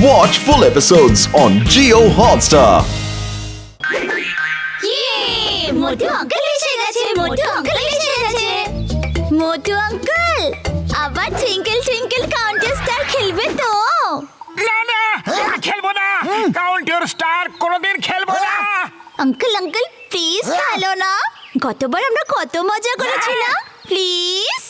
Watch full episodes on Jio Hotstar. Motu uncle এসে গেছে, মোটু uncle এসে গেছে। মোটু আঙ্কেল আবার টুইঙ্কেল টুইঙ্কেল কাউন্টার স্টার খেলবে তো? না না, খেলবো না। কাউন্ট ইউর স্টার কোনোদিন খেলবো না। আঙ্কেল আঙ্কেল প্লিজ খেলো না, গতবার আমরা কত মজা করেছিলাম, প্লিজ।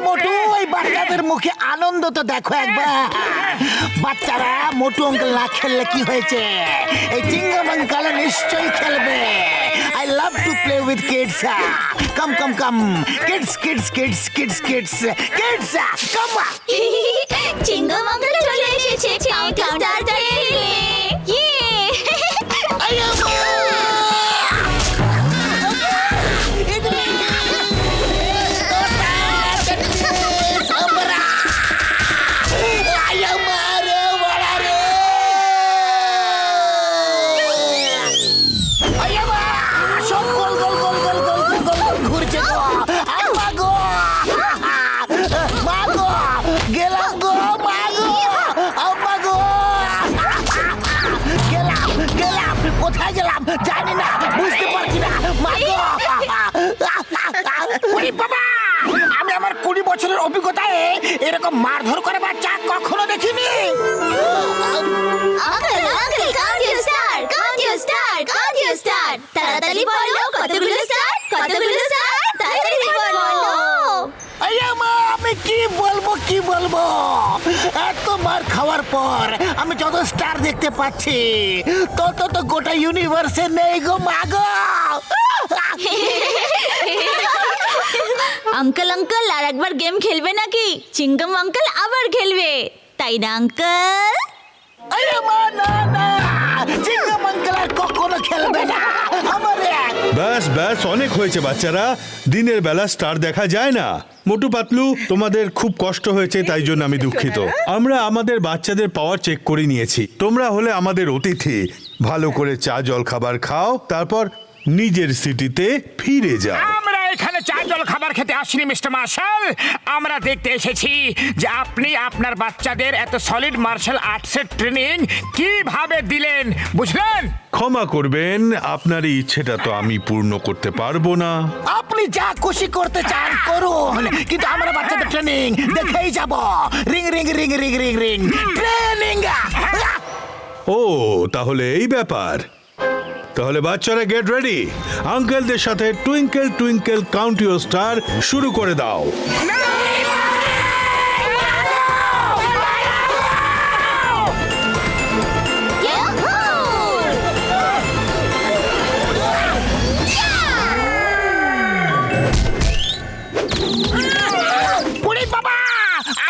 মোটু, ওই বাচ্চাদের মুখে আনন্দ তো দেখো একবার। বাচ্চারা মোটু অঙ্কেল না খেললে কি হয়েছে, এই চিংগাম আঙ্কেল নিশ্চয়ই খেলবে। I love to play with kids. Come come come, kids kids kids kids kids kids, come. Chewing gum uncle চলে এসেছে কাউন্টার স্টার খেলতে। কোথায় গেলাম জানি না, বুঝতে পারছি না। বাবা, আমি আমার 20 বছরের অভিজ্ঞতায় এরকম মারধর করে বাচ্চা কখনো দেখিনি। Uncle uncle count your star, count your star, count your star. তাড়াতাড়ি বলো কতগুলো স্টার, কতগুলো স্টার, তাড়াতাড়ি বলো। আমি কি বলবো, এত মার খাওয়ার পর আমি যত স্টার দেখতে পাচ্ছি তত তো গোটা ইউনিভার্সে নেই গো মাগো। আঙ্কেল আঙ্কেল আর একবার গেম খেলবে নাকি? চিঙ্গম আঙ্কেল আবার খেলবে, তাই না আঙ্কেল? না, চিংগাম আঙ্কেল আর কখনো খেলবে না। ব্যাস ব্যাস, অনেক হয়েছে বাচ্চারা, দিনের বেলা স্টার দেখা যায় না। মোটু পাতলু, তোমাদের খুব কষ্ট হয়েছে, তাই জন্য আমি দুঃখিত। আমরা আমাদের বাচ্চাদের পাওয়ার চেক করে নিয়েছি। তোমরা হলে আমাদের অতিথি, ভালো করে চা জল খাবার খাও, তারপর নিজের সিটিতে ফিরে যাও। আমরা এখানে চা জল খাবার খেতে আসিনি মিস্টার মার্শাল, আমরা দেখতে এসেছি যে আপনি আপনার বাচ্চাদের এত সলিড মার্শাল আর্টসের ট্রেনিং কিভাবে দিলেন, বুঝলেন? ক্ষমা করবেন, আপনার এই ইচ্ছেটা তো আমি পূর্ণ করতে পারবো না। আপনি যা খুশি করতে চান করুন, কিন্তু আমরা বাচ্চাদের ট্রেনিং দেখেই যাব। Ring ring ring ring ring ring training. ও, তাহলে এই ব্যাপার। তাহলে বাচ্চারা গেট রেডি, আঙ্কেলদের সাথে twinkle twinkle count your star শুরু করে দাও। বাবা,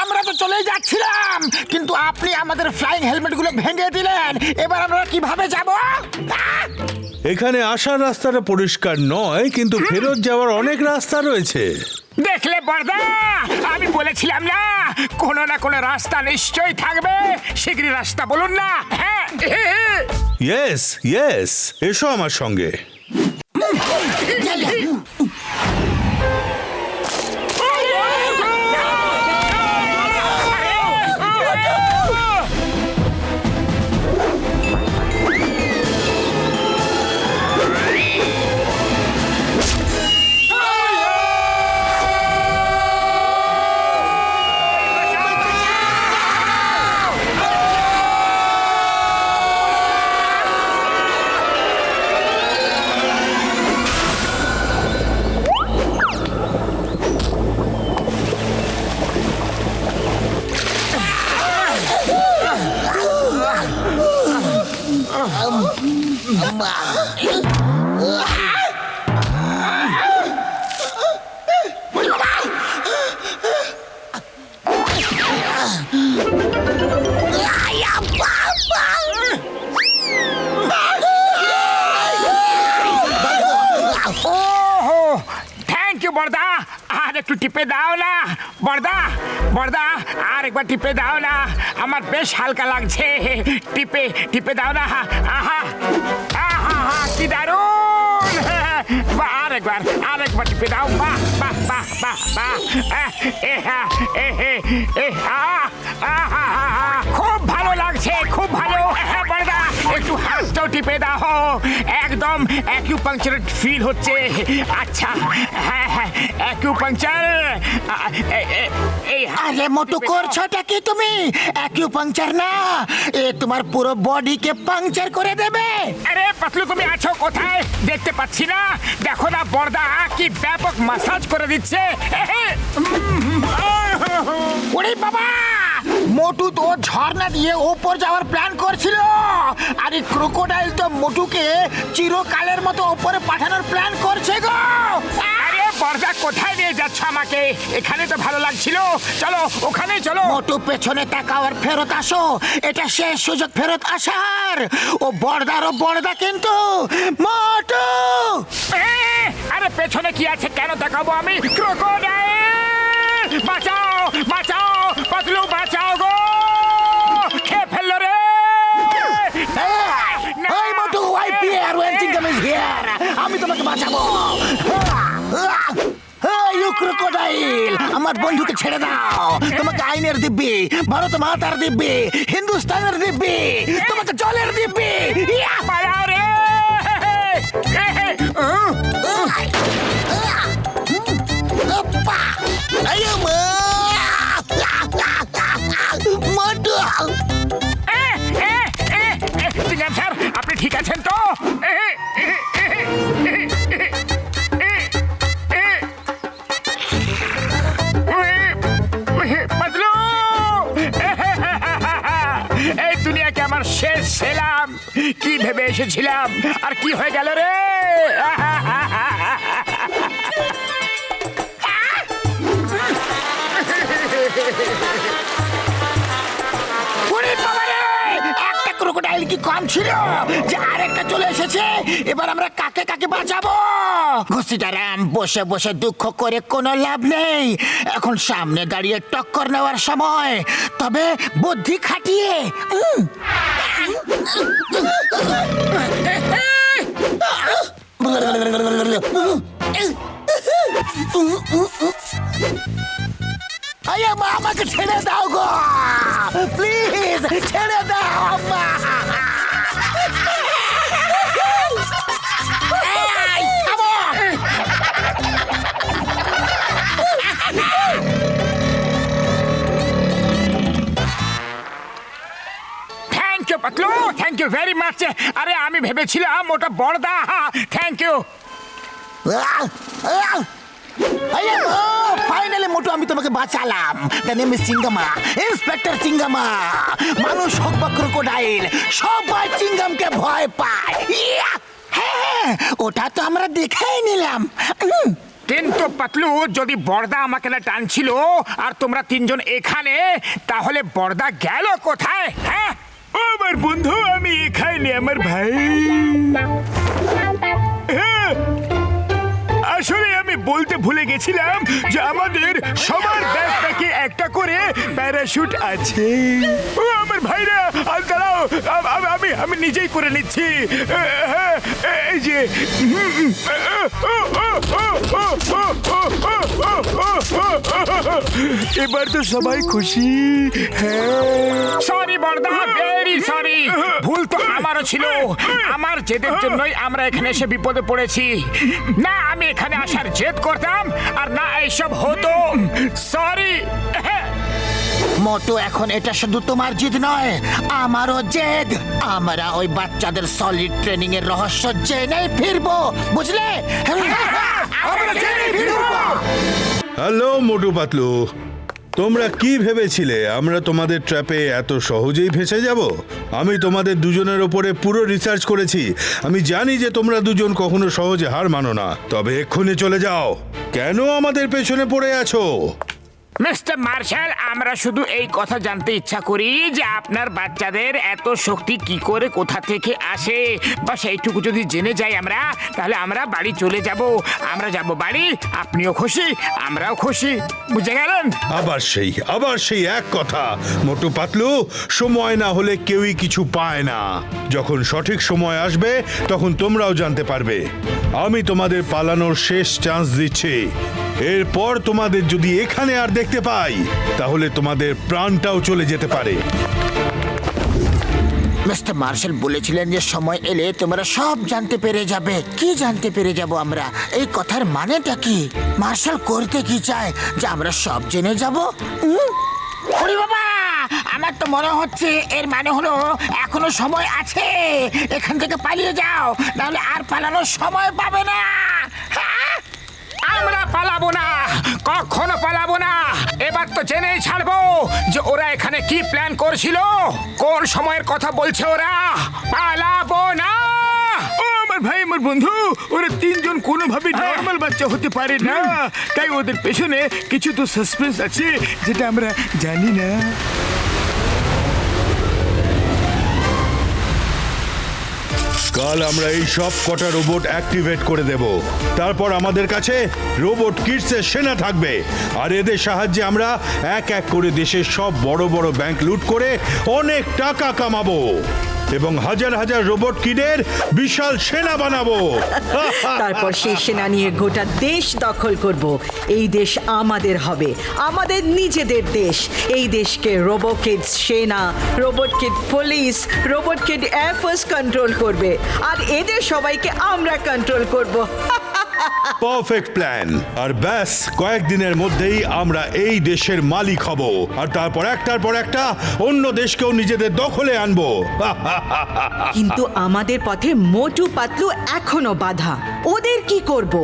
আমরা তো চলে যাচ্ছিলাম, কিন্তু আপনি আমাদের ফ্লাইং হেলমেট গুলো ভেঙে দিলেন। এবার আমরা কিভাবে যাব? এখানে আসার রাস্তাটা পরিষ্কার নয়, কিন্তু ফেরত যাওয়ার অনেক রাস্তা রয়েছে। দেখলে বড়দা, আমি বলেছিলাম না কোনো না কোনো রাস্তা নিশ্চয়ই থাকবে। শীঘ্রই রাস্তা বলুন না। হ্যাঁ, ইয়েস ইয়েস, এসো আমার সঙ্গে। বড়দা, আর একটু টিপে দাও না। বড়দা বড়দা, আর একবার টিপে দাও না, আমার বেশ হালকা লাগছে। টিপে টিপে দাও না। আহা আহা, কি দারুণ! আরেকবার টিপে দাও। বাহ বাহ বাহ বাহ বাহ। খুব ভালো লাগছে, খুব ভালো। বড়দা একটু হাতটাও টিপে দাও, একদম অ্যাকিউপাংচার ফিল হচ্ছে। আচ্ছা হ্যাঁ হ্যাঁ অ্যাকিউপাংচার। আরে মোটু করছোটা কি তুমি? অ্যাকিউপাংচার না, এ তোমার পুরো বডিকে পাংচার করে দেবে। আরে পাতলু তুমি আছো কোথায়? দেখতে পাচ্ছি না। দেখো না বড়দা কি ব্যাপক মাসাজ করে দিচ্ছে। ওরে বাবা, মোটু তো ঝর্ণা দিয়ে ওপর যাওয়ার প্ল্যান করছিল, আর এই ক্রোকোডাইল তো মোটুকে চিরকালের মতো ওপরে পাঠানোর প্ল্যান করছে গো। আরে বড়দা কোথায় নিয়ে যাচ্ছ আমাকে? এখানে তো ভালো লাগছিল, চলো ওখানে চলো। মোটু পেছনে তাকাও আর ফেরত আসো, এটা শেষ সুযোগ ফেরত আসার। ও বড়দা কিন্তু মোটু। আরে পেছনে কি আছে, কেন দেখাবো আমি? ক্রোকোডাইল বাঁচাও বাঁচাও, পাতলু বাঁচাও গো, খেয়ে ফেললো রে। এই মোটু, ওই পিয়ার ওয়েন চিংগাম ইজ হিয়ার, আমি তোমাকে বাঁচাবো। ইউ ক্রোকোডাইল, আমার বন্ধুকে ছেড়ে দাও। তোমাকে আইনের দিব্যি, ভারত মাতার দিব্যি, হিন্দুস্তানের দিব্যি, তোমাকে জলের দিব্যি। পালাও রে। মোটু, চিংগাম স্যার আপনি ঠিক আছেন তো? পাতলু, এই দুনিয়াকে আমার শেষ ছিলাম, কি ভেবে এসেছিলাম আর কি হয়ে গেল রে। ওরে বাবা রে, একটা ক্রোকোডাইল কি কম ছিল যে আরেকটা চলে এসেছে। এবার আমরা কাকে কাকে বাঁচাবো? ঘুষিটারাম, বসে বসে দুঃখ করে কোনো লাভ নেই। এখন সামনে দাঁড়িয়ে টক্কর নেওয়ার সময়, তবে বুদ্ধি খাটিয়ে। আরে মা, আমাকে ছেড়ে দাও গো, প্লিজ ছেড়ে দাও আম্মা। Thank you Patlu, thank you very much. আরে আমি ভেবেছিলাম ওটা বড়দা। Thank you. ফাইনালি মোটু, আমি তোমাকে বাঁচালাম। The name is Chingama, inspector Chingama. মানুষ হোক বা ক্রোকোডাইল, সবাই চিঙ্গামকে ভয় পায়। হ্যাঁ, ওটা তো আমরা দেখেই নিলাম। কিন্তু পাতলু, যদি বড়দা আমাকে না টানছিল আর তোমরা তিনজন এখানে, তাহলে বড়দা গেল কোথায়? হ্যাঁ, আমার বন্ধু আমি এখানে, আমার ভাই। হ্যাঁ, আসলে আমি বলতে ভুলে গেছিলাম যে আমাদের সবার ব্যাগপ্যাকে একটা করে প্যারাশুট আছে। ও আমার ভাইরা, দাঁড়াও, আমি নিজেই করে নিচ্ছি। এই যে এবার তো সবাই খুশি। সরি বড়দা, ভেরি সরি। ভুল তো আমারও ছিল। আমার জেদের জন্যই আমরা এখানে এসে বিপদে পড়েছি। না আমি এখানে আসার জেদ করতাম, আর না এইসব হতো। সরি। মোটু, এখন এটা শুধু তোমার জিদ নয়, আমারও জেদ। আমরা ওই বাচ্চাদের সলিড ট্রেনিং এর রহস্য জেনেই ফিরবো, বুঝলে? আমরা জেনেই ফিরবো। হ্যালো মোটু পাতলু, তোমরা কি ভেবেছিলে আমরা তোমাদের ট্র্যাপে এত সহজেই ফেঁসে যাব? আমি তোমাদের দুজনের ওপরে পুরো রিসার্চ করেছি। আমি জানি যে তোমরা দুজন কখনো সহজে হার মানো না। তবে এক্ষুনি চলে যাও। কেন আমাদের পেছনে পড়ে আছো? মিস্টার মার্শাল, আমরা শুধু এই কথা জানতে ইচ্ছা করি যে আপনার বাচ্চাদের এত শক্তি কি করে কোথা থেকে আসে, বা সেইটুকু যদি জেনে যাই আমরা, তাহলে আমরা বাড়ি চলে যাব। আমরা যাব বাড়ি, আপনিও খুশি, আমরাও খুশি, বুঝে গেলেন? আবার সেই এক কথা মোটু পাতলু, সময় না হলে কেউই কিছু পায় না। যখন সঠিক সময় আসবে তখন তোমরাও জানতে পারবে। আমি তোমাদের পালানোর শেষ চান্স দিচ্ছি। এরপর তোমাদের যদি এখানে আর দেখতে পাই তাহলে তোমাদের প্রাণটাও চলে যেতে পারে। মিস্টার মার্শাল বলেছিলেন যে সময় এলে তোমরা সব জানতে পেরে যাবে। কি জানতে পেরে যাব আমরা? এই কথার মানেটা কি? মার্শাল করতে কি চায় যে আমরা সব জেনে যাব? ওরে বাবা, আমার তো মনে হচ্ছে এর মানে হলো এখনো সময় আছে। এখান থেকে পালিয়ে যাও, নাহলে আর পালানোর সময় পাবে না। আমরা পালাবো না, কখনো পালাবো না। এবার তো জেনেই ছাড়বো যে ওরা এখানে কি প্ল্যান করছিল, কোন সময়ের কথা বলছে ওরা। পালাবো না। ও আমার ভাই, আমার বন্ধু, ওরা তিনজন কোনোভাবে নর্মাল বাচ্চা হতে পারে না। তাই ওদের পেছনে কিছু তো সাসপেন্স আছে যেটা আমরা জানি না। কাল আমরা এই সব কটা রোবট অ্যাক্টিভেট করে দেব। তারপর আমাদের কাছে রোবট কিডসের সেনা থাকবে, আর এদের সাহায্যে আমরা এক এক করে দেশের সব বড় বড় ব্যাংক লুট করে অনেক টাকা কামাবো এবং হাজার হাজার রোবট কিডের বিশাল সেনা বানাবো। তারপর সেই সেনা নিয়ে গোটা দেশ দখল করব। এই দেশ আমাদের হবে, আমাদের নিজেদের দেশ। এই দেশকে রোবট কিডস সেনা, রোবট কিড পুলিশ, রোবট কিড এয়ারফোর্স কন্ট্রোল করবে, আর এদের সবাইকে আমরা কন্ট্রোল করব। Perfect plan. আর ব্যাস কয়েকদিনের মধ্যেই আমরা এই দেশের মালিক হব, আর তারপর একটার পর একটা অন্য দেশকেও নিজেদের দখলে আনবো। কিন্তু আমাদের পথে মোটু পাতলু এখনো বাধা। ওদের কি করব?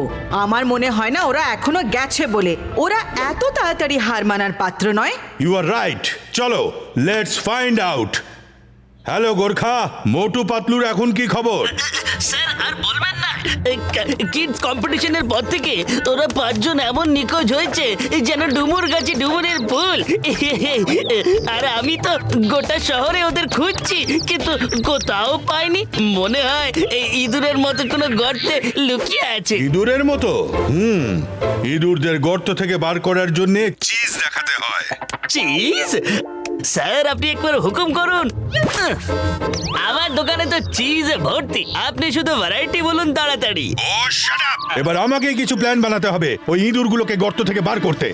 আমার মনে হয় না ওরা এখনো গেছে বলে। ওরা এত তাড়াতাড়ি হার মানার পাত্র নয়। ইউ আর রাইট, চলো let's find out. Hello Gorkha, Motu পাতলুর এখন কি খবর? স্যার আর বলবেন না, কিডস কম্পিটিশনের পর থেকে ওরা পাঁচজন এমন নিখোঁজ হয়েছে যেন ডুমুর গাছে ডুমুরের ফুল। আর আমি তো গোটা শহরে ওদের খুঁজছি, কিন্তু কোথাও পাইনি। মনে হয় এই ইঁদুরের মতো কোনো গর্তে লুকিয়ে আছে। ইঁদুরের মতো? ইঁদুরদের গর্ত থেকে বার করার জন্য চিজ দেখাতে হয়। চিজ? স্যার আপনি একবার হুকুম করুন। আমার দোকানে তো চিজ ভর্তি, আপনি শুধু ভ্যারাইটি বলুন তাড়াতাড়ি। এবার আমাকে কিছু প্ল্যান বানাতে হবে ওই ইঁদুরগুলোকে গর্ত থেকে বার করতে।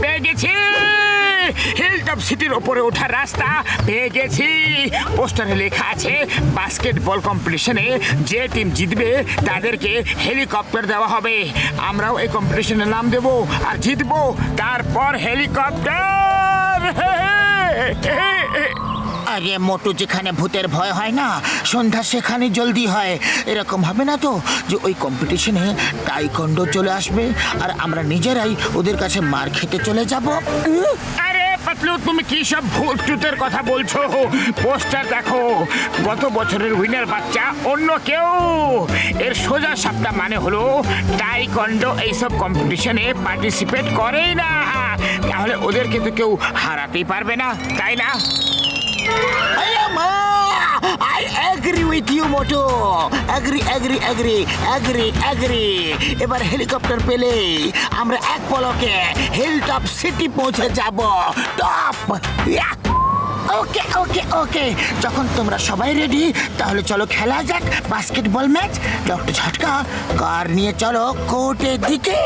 পেয়ে গেছি হিলটপ সিটির ওপরে ওঠার রাস্তা পেয়ে গেছি। পোস্টারে লেখা আছে বাস্কেটবল কম্পিটিশনে যে টিম জিতবে তাদেরকে হেলিকপ্টার দেওয়া হবে। আমরাও এই কম্পিটিশনে নাম দেব আর জিতবো, তারপর হেলিকপ্টার। আরে মোটু, যেখানে ভূতের ভয় হয় না সন্ধ্যা সেখানে জলদি হয়। এরকম হবে না তো যে ওই কম্পিটিশনে টাইকন্ডো চলে আসবে আর আমরা নিজেরাই ওদের কাছে মার খেতে চলে যাব? আরে পাতলু, তুমি কি সব ভূত টুতের কথা বলছো? পোস্টার দেখো, গত বছরের উইনার বাচ্চা অন্য কেউ। এর সোজা সাপটা মানে হলো টাইকন্ডো এইসব কম্পিটিশনে পার্টিসিপেট করেই না, তাহলে ওদেরকে তো কেউ হারাতেই পারবে না, তাই না? I agree with you, Motu. Agree. এবার হেলিকপ্টার পেলে আমরা এক পলকে হিলটপ সিটি পৌঁছে যাব। টপ। ওকে, যখন তোমরা সবাই রেডি তাহলে চলো খেলা যাক বাস্কেটবল ম্যাচ। ডক্টর ঝটকা, কার নিয়ে চলো কোর্টের দিকে।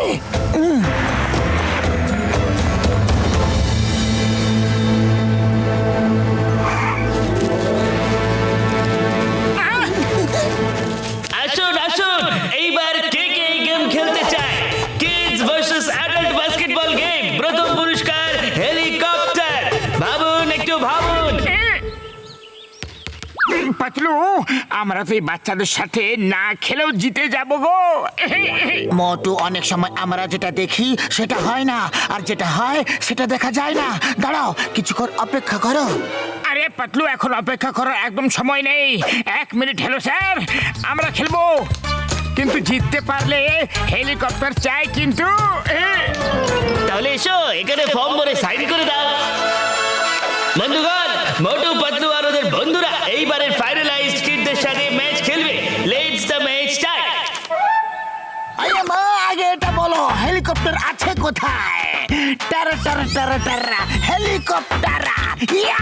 আসুন, এইবার কে কে এই গেম খেলতে চায়? Kids versus adult basketball game. প্রথম পুরস্কার হেলিকপ্টার। ভাবুন, একটু ভাবুন। পাতলু, আমরা তো এই বাচ্চাদের সাথে না খেলেও জিতে যাব গো। মোটু, অনেক সময় আমরা যেটা দেখি সেটা হয় না, আর যেটা হয় সেটা দেখা যায় না। দাঁড়াও, কিছুক্ষণ অপেক্ষা করো। আরে পাতলু, এখন অপেক্ষা করার একদম সময় নেই। 1 মিনিট। হ্যালো স্যার, আমরা খেলবো, কিন্তু জিততে পারলে হেলিকপ্টার চাই কিন্তু। তাহলে এসো এখানে ফর্ম ভরে সাইন করে দাও। বন্ধুগণ, মোটু পাতলু আর ওদের বন্ধুরা এইবারের ফাইনালাইজড কিডদের সাথে ম্যাচ খেলবে। Let's the match start. আরে মা, আগে এটা বলো, হেলিকপ্টার আছে কোথায়? টারা টারা টারা টারা হেলিকপ্টার। ইয়া!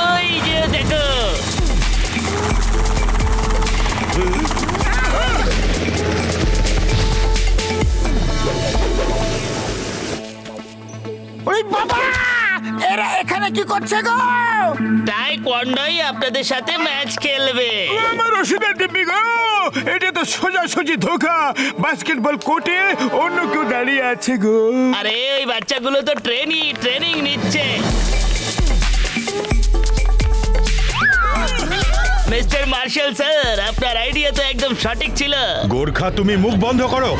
ওই যে দেখো। ওই বাবা, এরা এখানে কি করছে গো? টাইকোয়ান্ডোই আপনাদের সাথে ম্যাচ খেলবে। আমার ওষুধের ডিব্বি গো, এটা তো সোজাসুজি ধোকা। বাস্কেটবল কোর্টে অন্য কেউ দাঁড়িয়ে আছে গো। আরে ওই বাচ্চাগুলো তো ট্রেনিং নিচ্ছে। মিস্টার মার্শাল স্যার, আপনার আইডিয়া তো একদম সঠিক ছিল। গোর্খা, তুমি মুখ বন্ধ করো।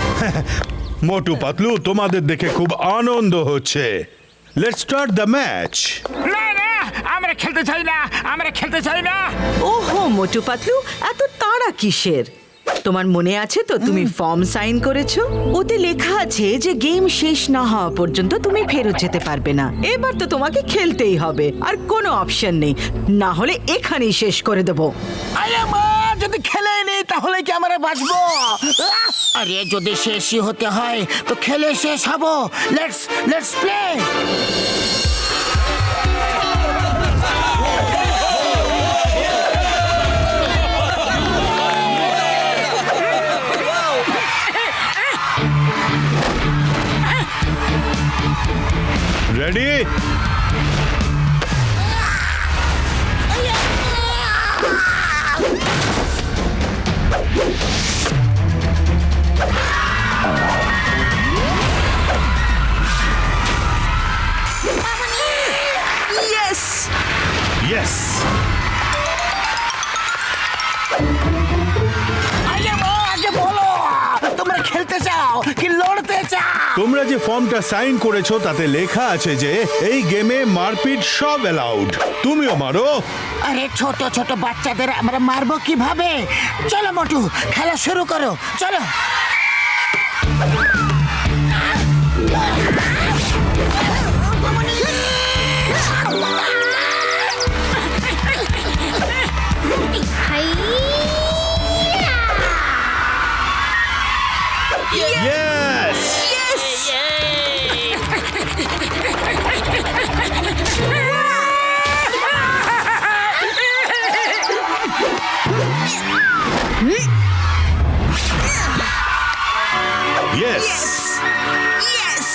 মোটু পাতলু, তোমাদের দেখে খুব আনন্দ হচ্ছে। Let's start the match. না না, আমরা খেলতে চাই না, আমরা খেলতে চাই না। ওহো মোটু পাতলু, এত তাড়া কিসের? তোমার মনে আছে তো তুমি ফর্ম সাইন করেছো? ওতে লেখা আছে যে গেম শেষ না হওয়া পর্যন্ত তুমি ফেরত যেতে পারবে না। এবার তো তোমাকে খেলতেই হবে, আর কোনো অপশন নেই, না হলে এখানেই শেষ করে দেবো। আরে মা, যদি খেলে নেই তাহলে কি আমরা বাঁচবো? আরে যদি শেষই হতে হয় তো খেলে শেষ হবো। Let's play. রেডি? ইয়েস। আরে মা, আগে বলো, তোমরা খেলতে চাও কি লড়তে চাও? তোমরা যে ফর্মটা সাইন করেছো তাতে লেখা আছে যে এই গেমে মারপিট সব অ্যালাউড। তুমিও মারো। আরে ছোট ছোট বাচ্চাদের আমরা মারবো কিভাবে? চলো মোটু, খেলা শুরু করো, চলো। ইয়েস। Yes. Yes.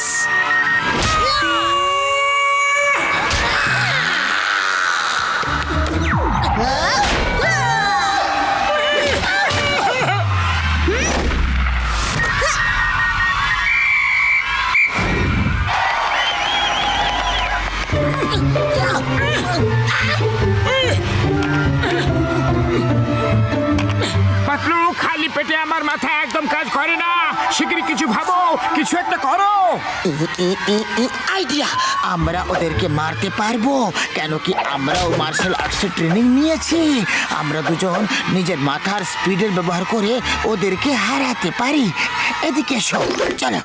পাতলু, খালি পেটে আমার মাথা একদম কাজ করে না। শিগগিরই কিছু ভাবো, কিছু একটা করো। আইডিয়া, আমরা ওদেরকে মারতে পারবো, কেন কি আমরাও মার্শাল আর্টসের ট্রেনিং নিয়েছি। আমরা দুজন নিজের মাথার স্পিডের ব্যবহার করে ওদেরকে হারাতে পারি। এদিকে এসো, চলো।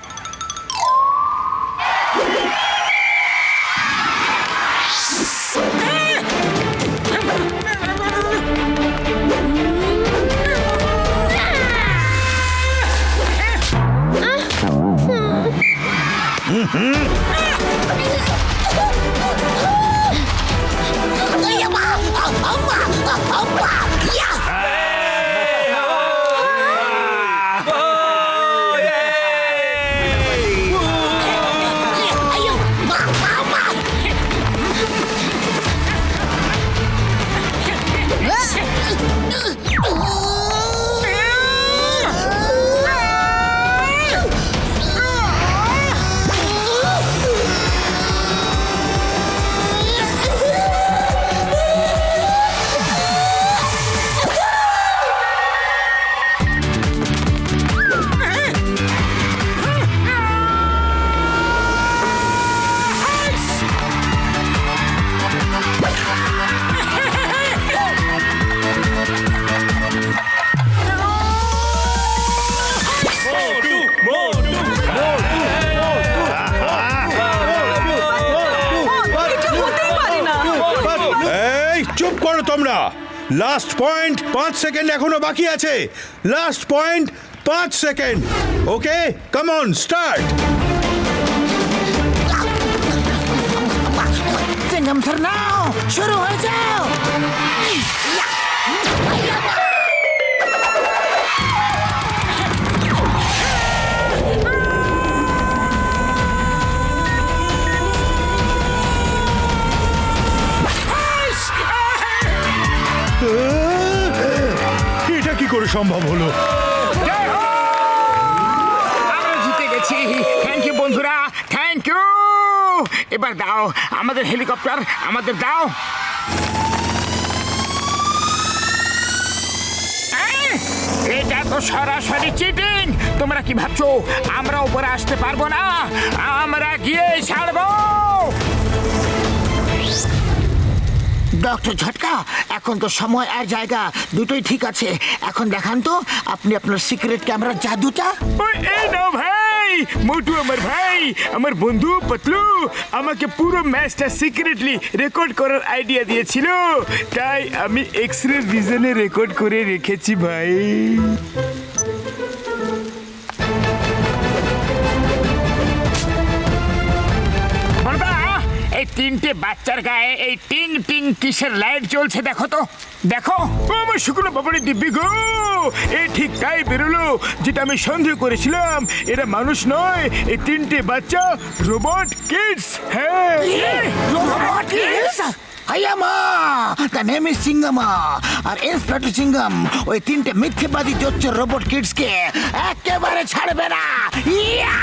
লাস্ট পয়েন্ট 5 সেকেন্ড এখনো বাকি আছে। Last point 5 second. Okay, come on, start. Chingam sir নাও, শুরু হয়ে যাও। এটা কি করে সম্ভব হলো? আমরা জিতে গেছি। থ্যাংক ইউ বন্ধুরা, থ্যাংক ইউ। এবার দাও আমাদের হেলিকপ্টার, আমাদের দাও। এটা তো সরাসরি চিটিং। তোমরা কি ভাবছো আমরা উপরে আসতে পারবো না? আমরা গিয়ে ছাড়বো। ডক্টর ঝটকা, এখন তো সময় আর জায়গা দুটোই ঠিক আছে। এখন দেখান তো আপনি আপনার সিক্রেট ক্যামেরার জাদুটা। ওই এই নাও ভাই, মোটু আমার ভাই, আমার বন্ধু পতলু আমাকে পুরো ম্যাচটা সিক্রেটলি রেকর্ড করার আইডিয়া দিয়েছিল, তাই আমি এক্স-রে ভিশনে রেকর্ড করে রেখেছি ভাই। বলবা, এই তিনটে বাচ্চার গায়ে এই টিং টিং কিসের লাইট জ্বলছে দেখো তো, দেখো। ও আমার শুকনো বাবারি দিব্যি গো, এই ঠিক তাই বেরোলো যেটা আমি সন্দেহ করেছিলাম। এরা মানুষ নয়, এই তিনটে বাচ্চা রোবট কিডস। হ্যাঁ, রোবট কিডস? আয়ামা, দ্য নেম ইজ চিঙ্গামা। আর ইন্সপেক্টর চিঙ্গাম ওই তিনটে মিথ্যেবাদী জোচ্চর রোবট কিডসকে একেবারে ছাড়বে না। ইয়া!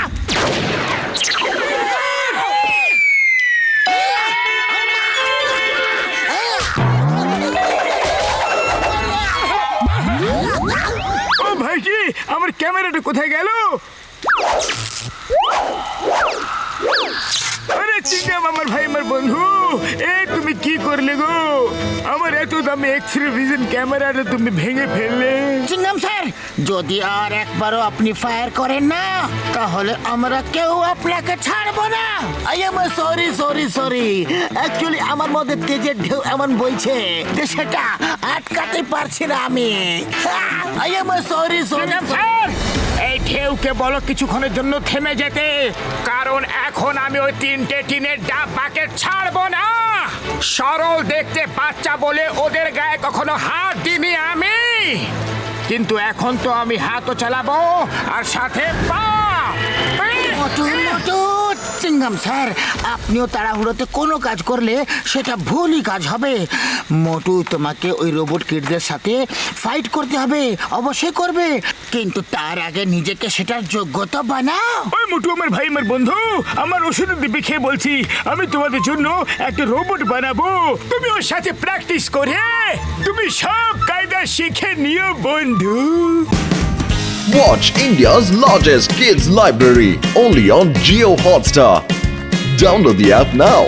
ও ভাইজি, আমার ক্যামেরাটা কোথায় গেল? আরে চিংগাম আমার ভাই, আমার বন্ধু, এই তুমি কি করলে গো? আমার এত দামি এক্স-রে ভিশন ক্যামেরাটা তুমি ভেঙে ফেললে। চিঙ্গাম স্যার, যদি আর একবারও আপনি ফায়ার করেন না তাহলে আমরা কেউ আপনাকে ছাড়বো না। I am sorry sorry sorry. Actually আমার মধ্যে তেজের ঢেউ এমন বইছে যে সেটা আটকাতে পারছি না আমি। I am sorry sorry Chingam sir, এই ঢেউকে বলো কিছুক্ষণের জন্য থেমে যেতে, কারণ এখন আমি ওই তিনটে টিনের ডাব্বাকে ছাড়বো না। সরল দেখতে বাচ্চা বলে ওদের গায়ে কখনো হাত দিইনি আমি, কিন্তু এখন তো আমি হাতও চালাবো আর সাথে পা। চিঙ্গাম স্যার, আপনিও তাড়াহুড়োতে কোনো কাজ করলে সেটা ভুলই কাজ হবে। মোটু তোমাকে ওই রোবট কিডদের সাথে ফাইট করতে হবে, অবশ্যই করবে, কিন্তু তার আগে নিজেকে সেটার যোগ্যতা বানাও। ওই মোটু আমার ভাই, আমার বন্ধু, আমার ওষুধের দিব্যি খেয়ে বলছি, আমি তোমাদের জন্য একটা রোবট বানাবো। তুমি ওর সাথে প্র্যাকটিস করে তুমি সব কায়দা শিখে নিও বন্ধু। Watch India's largest kids library only on Jio Hotstar. Download the app now.